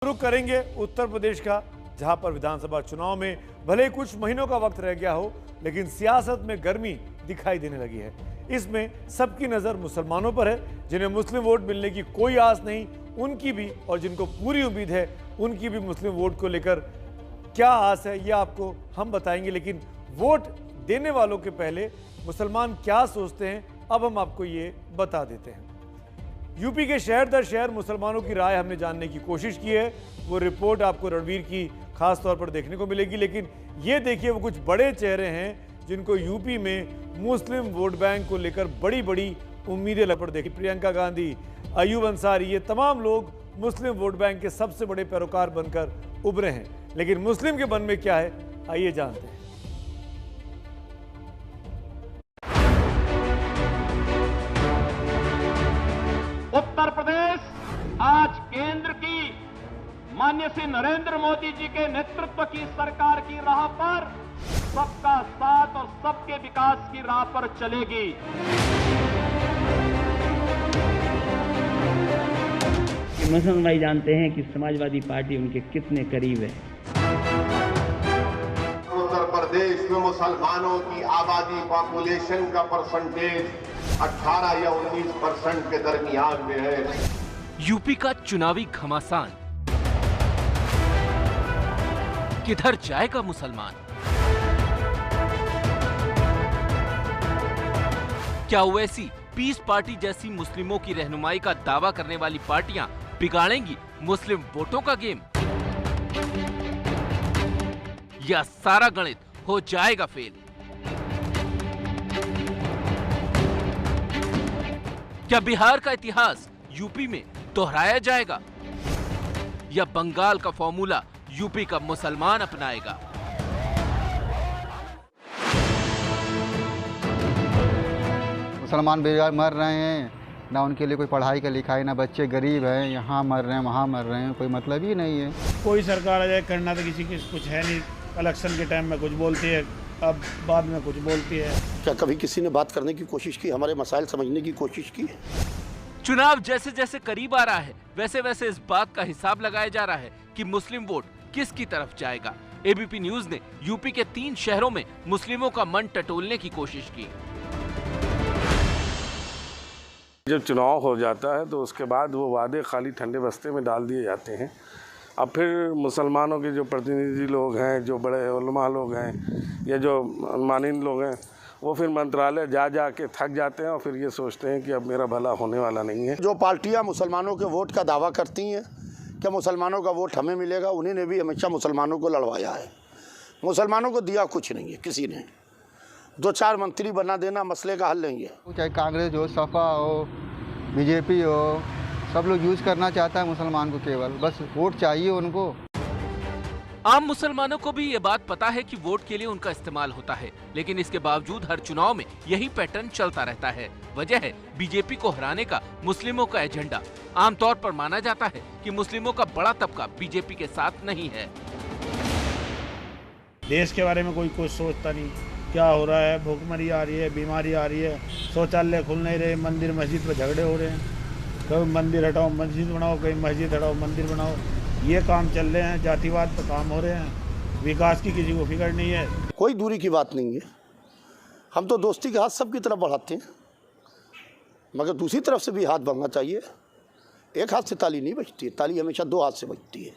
शुरू करेंगे उत्तर प्रदेश का, जहां पर विधानसभा चुनाव में भले ही कुछ महीनों का वक्त रह गया हो, लेकिन सियासत में गर्मी दिखाई देने लगी है। इसमें सबकी नजर मुसलमानों पर है, जिन्हें मुस्लिम वोट मिलने की कोई आस नहीं, उनकी भी, और जिनको पूरी उम्मीद है उनकी भी मुस्लिम वोट को लेकर क्या आस है, यह आपको हम बताएंगे। लेकिन वोट देने वालों के पहले मुसलमान क्या सोचते हैं, अब हम आपको ये बता देते हैं। यूपी के शहर दर शहर मुसलमानों की राय हमने जानने की कोशिश की है। वो रिपोर्ट आपको रणवीर की खास तौर पर देखने को मिलेगी। लेकिन ये देखिए, वो कुछ बड़े चेहरे हैं जिनको यूपी में मुस्लिम वोट बैंक को लेकर बड़ी बड़ी उम्मीदें लपट देखी। प्रियंका गांधी, अयूब अंसारी, ये तमाम लोग मुस्लिम वोट बैंक के सबसे बड़े पैरोकार बनकर उभरे हैं। लेकिन मुस्लिम के मन में क्या है, आइए जानते हैं। उत्तर प्रदेश आज केंद्र की माननीय श्री नरेंद्र मोदी जी के नेतृत्व की सरकार की राह पर सबका साथ और सबके विकास की राह पर चलेगी। मुसलमान भाई जानते हैं कि समाजवादी पार्टी उनके कितने करीब है। उत्तर प्रदेश में मुसलमानों की आबादी पॉपुलेशन का परसेंटेज 18 या 19% के दरमियान में है। यूपी का चुनावी घमासान, किधर जाएगा मुसलमान? क्या ओवैसी, पीस पार्टी जैसी मुस्लिमों की रहनुमाई का दावा करने वाली पार्टियां बिगाड़ेंगी मुस्लिम वोटों का गेम, या सारा गणित हो जाएगा फेल? क्या बिहार का इतिहास यूपी में दोहराया जाएगा, या बंगाल का फॉर्मूला यूपी का मुसलमान अपनाएगा? मुसलमान बेरोजगार मर रहे हैं, ना उनके लिए कोई पढ़ाई का लिखाई, ना बच्चे गरीब हैं, यहाँ मर रहे हैं वहाँ मर रहे हैं, कोई मतलब ही नहीं है। कोई सरकार आ जाए, करना तो किसी की कुछ है नहीं। इलेक्शन के टाइम में कुछ बोलती है, अब बाद में कुछ बोलती है। क्या कभी किसी ने बात करने की कोशिश की, हमारे मसाइल समझने की कोशिश की? चुनाव जैसे जैसे करीब आ रहा है, वैसे वैसे इस बात का हिसाब लगाया जा रहा है कि मुस्लिम वोट किसकी तरफ जाएगा। एबीपी न्यूज ने यूपी के 3 शहरों में मुस्लिमों का मन टटोलने की कोशिश की। जब चुनाव हो जाता है तो उसके बाद वो वादे खाली ठंडे बस्ते में डाल दिए जाते हैं। अब फिर मुसलमानों के जो प्रतिनिधि लोग हैं, जो बड़े उलमा लोग हैं, या जो मानिन लोग हैं, वो फिर मंत्रालय जा के थक जाते हैं और फिर ये सोचते हैं कि अब मेरा भला होने वाला नहीं है। जो पार्टियां मुसलमानों के वोट का दावा करती हैं, क्या मुसलमानों का वोट हमें मिलेगा, उन्हीं ने भी हमेशा मुसलमानों को लड़वाया है। मुसलमानों को दिया कुछ नहीं है किसी ने। 2-4 मंत्री बना देना मसले का हल नहीं है। चाहे कांग्रेस हो, सपा हो, बीजेपी हो, सब लोग यूज करना चाहता है मुसलमान को, केवल बस वोट चाहिए उनको। आम मुसलमानों को भी ये बात पता है कि वोट के लिए उनका इस्तेमाल होता है, लेकिन इसके बावजूद हर चुनाव में यही पैटर्न चलता रहता है। वजह है बीजेपी को हराने का मुस्लिमों का एजेंडा। आमतौर पर माना जाता है कि मुस्लिमों का बड़ा तबका बीजेपी के साथ नहीं है। देश के बारे में कोई कुछ सोचता नहीं। क्या हो रहा है, भूखमरी आ रही है, बीमारी आ रही है, शौचालय खुल नहीं रहे, मंदिर मस्जिद पर झगड़े हो रहे हैं। कभी मंदिर हटाओ मस्जिद बनाओ, कहीं मस्जिद हटाओ मंदिर बनाओ, ये काम चल रहे हैं। जातिवाद पर काम हो रहे हैं। विकास की किसी को फिक्र नहीं है। कोई दूरी की बात नहीं है। हम तो दोस्ती के हाथ सबकी तरफ बढ़ाते हैं, मगर दूसरी तरफ से भी हाथ बढ़ना चाहिए। एक हाथ से ताली नहीं बजती है, ताली हमेशा 2 हाथ से बजती है।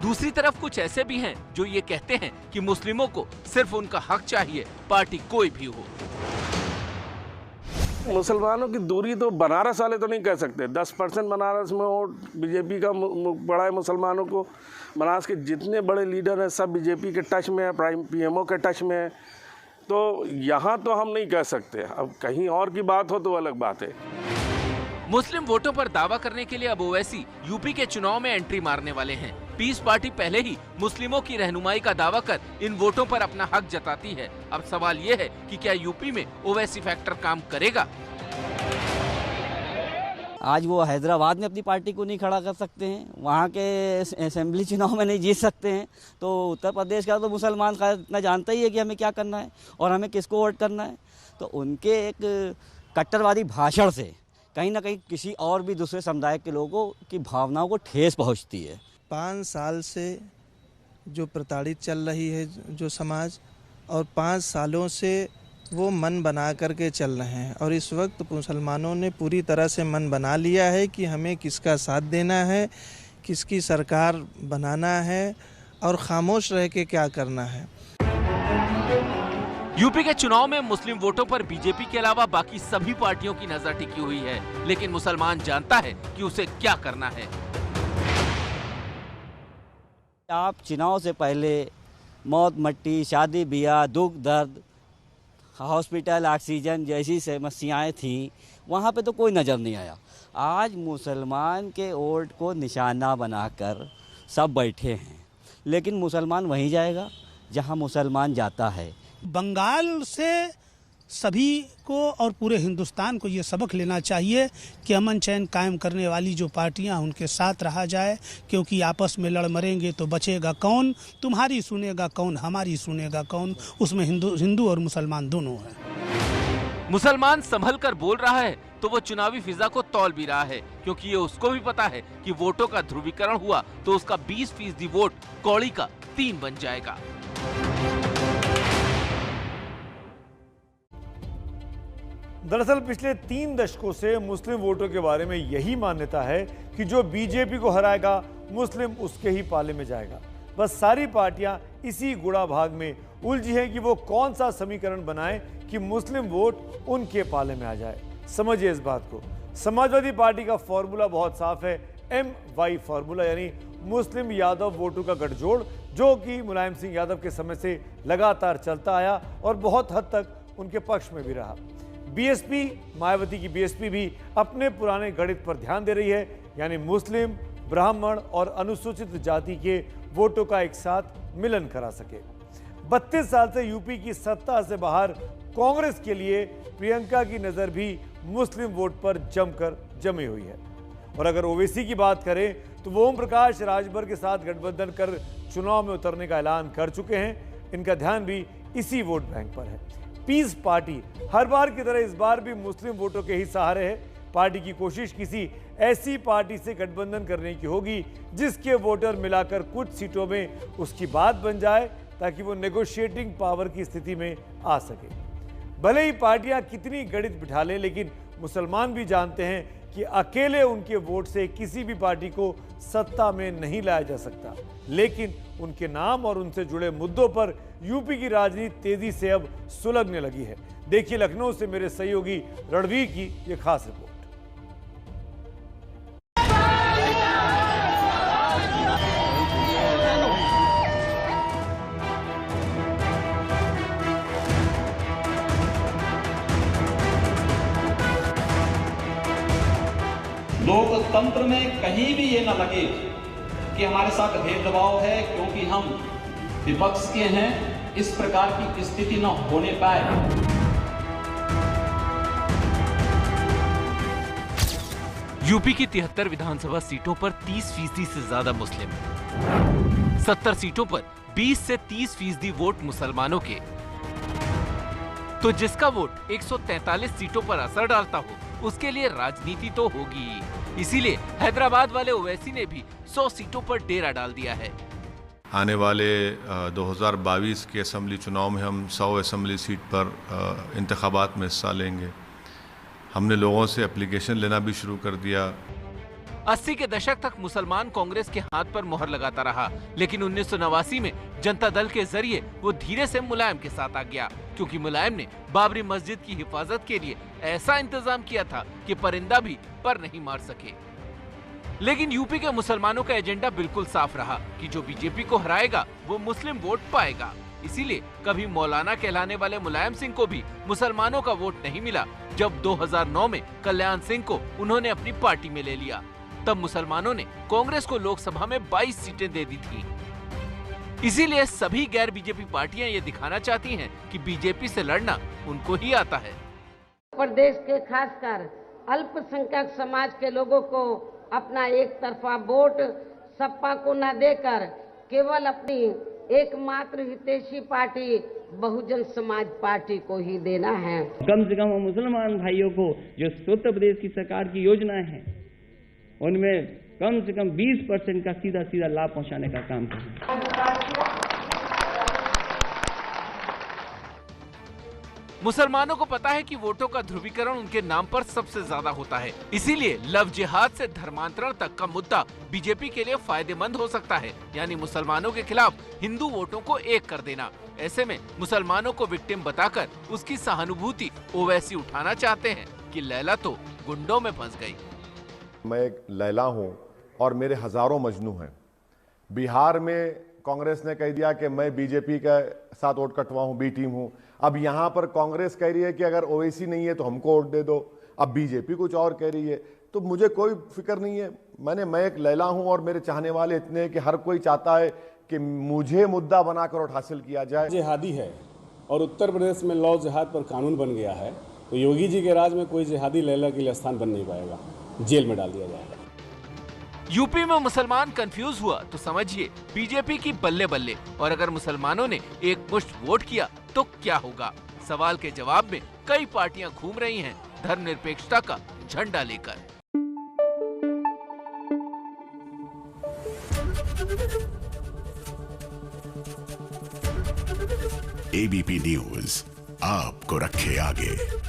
दूसरी तरफ कुछ ऐसे भी हैं जो ये कहते हैं कि मुस्लिमों को सिर्फ उनका हक चाहिए, पार्टी कोई भी हो। मुसलमानों की दूरी तो बनारस वाले तो नहीं कह सकते। 10% बनारस में वोट बीजेपी का बड़ा है मुसलमानों को। बनारस के जितने बड़े लीडर हैं सब बीजेपी के टच में है, पीएमओ के टच में है। तो यहाँ तो हम नहीं कह सकते। अब कहीं और की बात हो तो अलग बात है। मुस्लिम वोटों पर दावा करने के लिए अब ओवैसी यूपी के चुनाव में एंट्री मारने वाले हैं। पीस पार्टी पहले ही मुस्लिमों की रहनुमाई का दावा कर इन वोटों पर अपना हक जताती है। अब सवाल ये है कि क्या यूपी में ओवैसी फैक्टर काम करेगा? आज वो हैदराबाद में अपनी पार्टी को नहीं खड़ा कर सकते हैं, वहाँ के असेंबली चुनाव में नहीं जीत सकते हैं, तो उत्तर प्रदेश का तो मुसलमान इतना जानता ही है कि हमें क्या करना है और हमें किसको वोट करना है। तो उनके एक कट्टरवादी भाषण से कहीं ना कहीं किसी और भी दूसरे समुदाय के लोगों की भावनाओं को ठेस पहुंचती है। 5 साल से जो प्रताड़ित चल रही है जो समाज, और 5 सालों से वो मन बना करके चल रहे हैं, और इस वक्त मुसलमानों ने पूरी तरह से मन बना लिया है कि हमें किसका साथ देना है, किसकी सरकार बनाना है और खामोश रह के क्या करना है। यूपी के चुनाव में मुस्लिम वोटों पर बीजेपी के अलावा बाकी सभी पार्टियों की नजर टिकी हुई है, लेकिन मुसलमान जानता है कि उसे क्या करना है। आप चुनाव से पहले मौत मट्टी, शादी ब्याह, दुख दर्द, हॉस्पिटल, ऑक्सीजन जैसी समस्याएं थी, वहाँ पे तो कोई नज़र नहीं आया। आज मुसलमान के वोट को निशाना बनाकर सब बैठे हैं, लेकिन मुसलमान वहीं जाएगा जहाँ मुसलमान जाता है। बंगाल से सभी को और पूरे हिंदुस्तान को ये सबक लेना चाहिए कि अमन चैन कायम करने वाली जो पार्टियां उनके साथ रहा जाए, क्योंकि आपस में लड़ मरेंगे तो बचेगा कौन, तुम्हारी सुनेगा कौन, हमारी सुनेगा कौन, उसमें हिंदू और मुसलमान दोनों हैं। मुसलमान संभल कर बोल रहा है तो वो चुनावी फिजा को तौल भी रहा है, क्योंकि ये उसको भी पता है कि वोटों का ध्रुवीकरण हुआ तो उसका 20% वोट कौड़ी का 3 बन जाएगा। दरअसल पिछले 3 दशकों से मुस्लिम वोटों के बारे में यही मान्यता है कि जो बीजेपी को हराएगा मुस्लिम उसके ही पाले में जाएगा। बस सारी पार्टियां इसी गुड़ा भाग में उलझी हैं कि वो कौन सा समीकरण बनाए कि मुस्लिम वोट उनके पाले में आ जाए। समझिए इस बात को। समाजवादी पार्टी का फॉर्मूला बहुत साफ है, MY फॉर्मूला, यानी मुस्लिम यादव वोटों का गठजोड़, जो कि मुलायम सिंह यादव के समय से लगातार चलता आया और बहुत हद तक उनके पक्ष में भी रहा। बीएसपी, मायावती की बीएसपी भी अपने पुराने गणित पर ध्यान दे रही है, यानी मुस्लिम, ब्राह्मण और अनुसूचित जाति के वोटों का एक साथ मिलन करा सके। 32 साल से यूपी की सत्ता से बाहर कांग्रेस के लिए प्रियंका की नजर भी मुस्लिम वोट पर जमकर जमी हुई है। और अगर ओवैसी की बात करें तो वो ओम प्रकाश राजभर के साथ गठबंधन कर चुनाव में उतरने का ऐलान कर चुके हैं। इनका ध्यान भी इसी वोट बैंक पर है। पीस पार्टी हर बार की तरह इस बार भी मुस्लिम वोटों के ही सहारे है। पार्टी की कोशिश किसी ऐसी पार्टी से गठबंधन करने की होगी जिसके वोटर मिलाकर कुछ सीटों में उसकी बात बन जाए, ताकि वो नेगोशिएटिंग पावर की स्थिति में आ सके। भले ही पार्टियां कितनी गणित बिठा लें, लेकिन मुसलमान भी जानते हैं कि अकेले उनके वोट से किसी भी पार्टी को सत्ता में नहीं लाया जा सकता। लेकिन उनके नाम और उनसे जुड़े मुद्दों पर यूपी की राजनीति तेजी से अब सुलगने लगी है। देखिए लखनऊ से मेरे सहयोगी रणवीर की ये खास रिपोर्ट। लोकतंत्र में कहीं भी ये न लगे कि हमारे साथ भेदभाव है क्योंकि हम विपक्ष के हैं, इस प्रकार की स्थिति न होने पाए। यूपी की 73 विधानसभा सीटों पर 30% से ज्यादा मुस्लिम, 70 सीटों पर 20 से 30% वोट मुसलमानों के। तो जिसका वोट 143 सीटों पर असर डालता हो उसके लिए राजनीति तो होगी ही। इसीलिए हैदराबाद वाले ओवैसी ने भी 100 सीटों पर डेरा डाल दिया है। आने वाले 2022 के असेंबली चुनाव में हम 100 असेंबली सीट पर इंतखाबात में हिस्सा लेंगे। हमने लोगों से एप्लीकेशन लेना भी शुरू कर दिया। 80 के दशक तक मुसलमान कांग्रेस के हाथ पर मोहर लगाता रहा, लेकिन 1989 में जनता दल के जरिए वो धीरे से मुलायम के साथ आ गया, क्योंकि मुलायम ने बाबरी मस्जिद की हिफाजत के लिए ऐसा इंतजाम किया था कि परिंदा भी पर नहीं मार सके। लेकिन यूपी के मुसलमानों का एजेंडा बिल्कुल साफ रहा कि जो बीजेपी को हराएगा वो मुस्लिम वोट पाएगा। इसीलिए कभी मौलाना कहलाने वाले मुलायम सिंह को भी मुसलमानों का वोट नहीं मिला। जब 2009 में कल्याण सिंह को उन्होंने अपनी पार्टी में ले लिया, तब मुसलमानों ने कांग्रेस को लोकसभा में 22 सीटें दे दी थी। इसीलिए सभी गैर बीजेपी पार्टियां ये दिखाना चाहती हैं कि बीजेपी से लड़ना उनको ही आता है। प्रदेश के खासकर अल्पसंख्यक समाज के लोगों को अपना एक तरफा वोट सपा को न देकर केवल अपनी एकमात्र हितैषी पार्टी बहुजन समाज पार्टी को ही देना है। कम से कम मुसलमान भाइयों को जो उत्तर प्रदेश की सरकार की योजनाएं हैं उनमें कम से कम 20% का सीधा सीधा लाभ पहुंचाने का काम करें। मुसलमानों को पता है कि वोटों का ध्रुवीकरण उनके नाम पर सबसे ज्यादा होता है, इसीलिए लव जिहाद से धर्मांतरण तक का मुद्दा बीजेपी के लिए फायदेमंद हो सकता है, यानी मुसलमानों के खिलाफ हिंदू वोटों को एक कर देना। ऐसे में मुसलमानों को विक्टिम बताकर उसकी सहानुभूति ओवैसी उठाना चाहते हैं कि लैला तो गुंडों में फंस गई। मैं एक लैला हूँ और मेरे हजारों मजनू हैं। बिहार में कांग्रेस ने कह दिया कि मैं बीजेपी के साथ वोट कटवा हूँ, बी टीम हूँ। अब यहाँ पर कांग्रेस कह रही है कि अगर ओवैसी नहीं है तो हमको वोट दे दो। अब बीजेपी कुछ और कह रही है, तो मुझे कोई फिक्र नहीं है। मैं एक लैला हूँ और मेरे चाहने वाले इतने हैं कि हर कोई चाहता है कि मुझे मुद्दा बनाकर वोट हासिल किया जाए। जिहादी है और उत्तर प्रदेश में लव जिहाद पर कानून बन गया है, तो योगी जी के राज में कोई जिहादी लैला के लिए स्थान बन नहीं पाएगा, जेल में डाल दिया जाएगा। यूपी में मुसलमान कंफ्यूज हुआ तो समझिए बीजेपी की बल्ले बल्ले। और अगर मुसलमानों ने एक मुश्त वोट किया तो क्या होगा? सवाल के जवाब में कई पार्टियां घूम रही हैं धर्मनिरपेक्षता का झंडा लेकर। एबीपी न्यूज आपको रखे आगे।